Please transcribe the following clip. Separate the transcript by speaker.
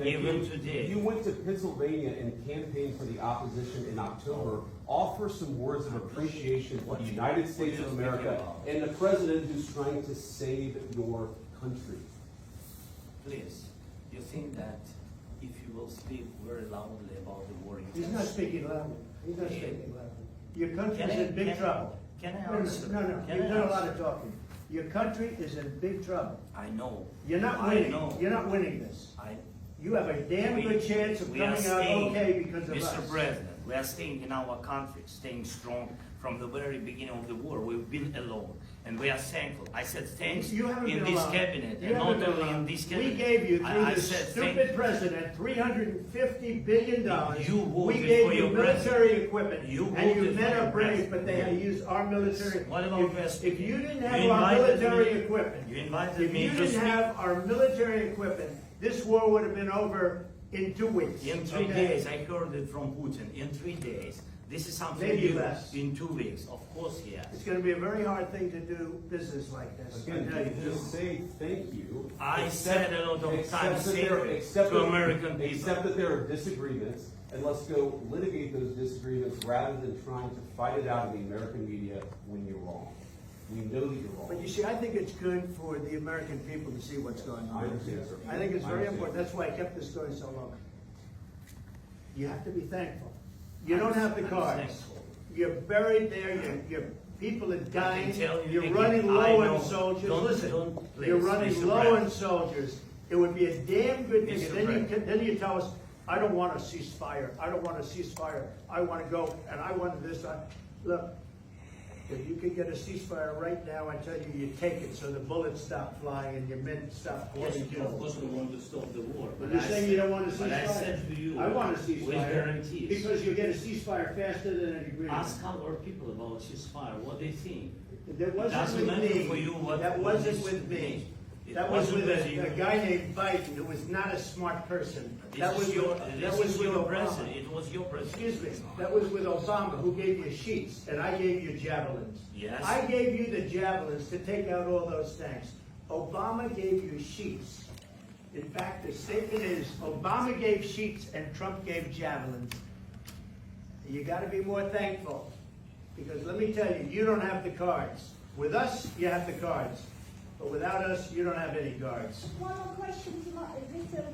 Speaker 1: even today.
Speaker 2: You went to Pennsylvania and campaigned for the opposition in October. Offer some words of appreciation for the United States of America and the president who's trying to save your country.
Speaker 1: Please, you think that if you will speak very loudly about the war,
Speaker 3: He's not speaking loudly. He's not speaking loudly. Your country is in big trouble.
Speaker 1: Can I
Speaker 3: No,
Speaker 1: answer?
Speaker 3: no, you've done a lot of talking. Your country is in big trouble.
Speaker 1: I know.
Speaker 3: You're not
Speaker 1: I
Speaker 3: winning.
Speaker 1: know.
Speaker 3: You're not winning this. You have a damn
Speaker 1: We-
Speaker 3: good chance of
Speaker 1: we are
Speaker 3: coming out
Speaker 1: staying,
Speaker 3: okay because of
Speaker 1: Mr.
Speaker 3: us.
Speaker 1: President, we are staying in our country, staying strong from the very beginning of the war. We've been alone, and we are thankful. I said thanks
Speaker 3: You haven't
Speaker 1: in
Speaker 3: been
Speaker 1: this
Speaker 3: alone.
Speaker 1: cabinet,
Speaker 3: You
Speaker 1: and
Speaker 3: haven't
Speaker 1: not
Speaker 3: been
Speaker 1: only
Speaker 3: alone.
Speaker 1: in this cabinet.
Speaker 3: We gave you, through
Speaker 1: I
Speaker 3: this
Speaker 1: said
Speaker 3: stupid president, $350 billion.
Speaker 1: You
Speaker 3: We
Speaker 1: voted
Speaker 3: gave
Speaker 1: for
Speaker 3: you
Speaker 1: your
Speaker 3: military
Speaker 1: president.
Speaker 3: equipment.
Speaker 1: You
Speaker 3: And you
Speaker 1: voted
Speaker 3: men
Speaker 1: for
Speaker 3: are
Speaker 1: your
Speaker 3: brave,
Speaker 1: president.
Speaker 3: but they had to use our military.
Speaker 1: What about
Speaker 3: If you didn't have
Speaker 1: You
Speaker 3: our
Speaker 1: invited
Speaker 3: military
Speaker 1: me-
Speaker 3: equipment,
Speaker 1: You invited
Speaker 3: if
Speaker 1: me
Speaker 3: you
Speaker 1: to
Speaker 3: didn't
Speaker 1: speak.
Speaker 3: have our military equipment, this war would have been over in 2 weeks.
Speaker 1: In 3
Speaker 3: okay?
Speaker 1: days, I heard it from Putin. In 3 days, this is something
Speaker 3: Maybe
Speaker 1: new.
Speaker 3: less.
Speaker 1: In 2 weeks, of course, yes.
Speaker 3: It's going to be a very hard thing to do business like this.
Speaker 2: Again,
Speaker 3: I tell you.
Speaker 2: just say thank you.
Speaker 1: I said a lot of
Speaker 2: Accept
Speaker 1: times
Speaker 2: that there-
Speaker 1: to
Speaker 2: accept that-
Speaker 1: American people.
Speaker 2: Accept that there are disagreements, and let's go litigate those disagreements rather than trying to fight it out in the American media when you're wrong. We know that you're wrong.
Speaker 3: But you see, I think it's good for the American people to see what's going on.
Speaker 2: I understand, sir.
Speaker 3: I think it's
Speaker 2: I
Speaker 3: very
Speaker 2: understand.
Speaker 3: important. That's why I kept this going so long. You have to be thankful. You don't have the
Speaker 1: I'm
Speaker 3: cards.
Speaker 1: thankful.
Speaker 3: You're buried there. Your people are dying.
Speaker 1: tell you
Speaker 3: You're
Speaker 1: again,
Speaker 3: running
Speaker 1: I
Speaker 3: low
Speaker 1: know.
Speaker 3: on soldiers.
Speaker 1: Don't-
Speaker 3: Listen,
Speaker 1: don't, please,
Speaker 3: you're running
Speaker 1: Mr.
Speaker 3: low on
Speaker 1: President.
Speaker 3: soldiers. It would be a damn good thing.
Speaker 1: Mr.
Speaker 3: Then you tell us, I don't want a ceasefire. I don't want a ceasefire. I want to go, and I want this. Look, if you could get a ceasefire right now, I tell you, you take it so the bullets stop flying and your men stop
Speaker 1: Yes,
Speaker 3: getting
Speaker 1: of
Speaker 3: killed.
Speaker 1: course we want to stop the war.
Speaker 3: But you're saying you don't want a ceasefire?
Speaker 1: But I said to you,
Speaker 3: I want a
Speaker 1: with
Speaker 3: ceasefire.
Speaker 1: guarantees.
Speaker 3: Because you get a ceasefire faster than an agreement.
Speaker 1: Ask our people about ceasefire, what they think.
Speaker 3: That wasn't
Speaker 1: Doesn't
Speaker 3: with
Speaker 1: matter
Speaker 3: me.
Speaker 1: for you what-
Speaker 3: That
Speaker 1: what
Speaker 3: wasn't
Speaker 1: is-
Speaker 3: with me.
Speaker 1: It
Speaker 3: That was
Speaker 1: wasn't
Speaker 3: with
Speaker 1: with you.
Speaker 3: a guy named Biden, who was not a smart person. That was
Speaker 1: your,
Speaker 3: with
Speaker 1: this is
Speaker 3: with
Speaker 1: your
Speaker 3: Obama.
Speaker 1: president. It was your president.
Speaker 3: Excuse me, that was with Obama, who gave you sheets, and I gave you javelins.
Speaker 1: Yes.
Speaker 3: I gave you the javelins to take out all those tanks. Obama gave you sheets. In fact, the statement is, Obama gave sheets and Trump gave javelins. You gotta be more thankful, because let me tell you, you don't have the cards. With us, you have the cards, but without us, you don't have any cards.
Speaker 4: One more question to Mr.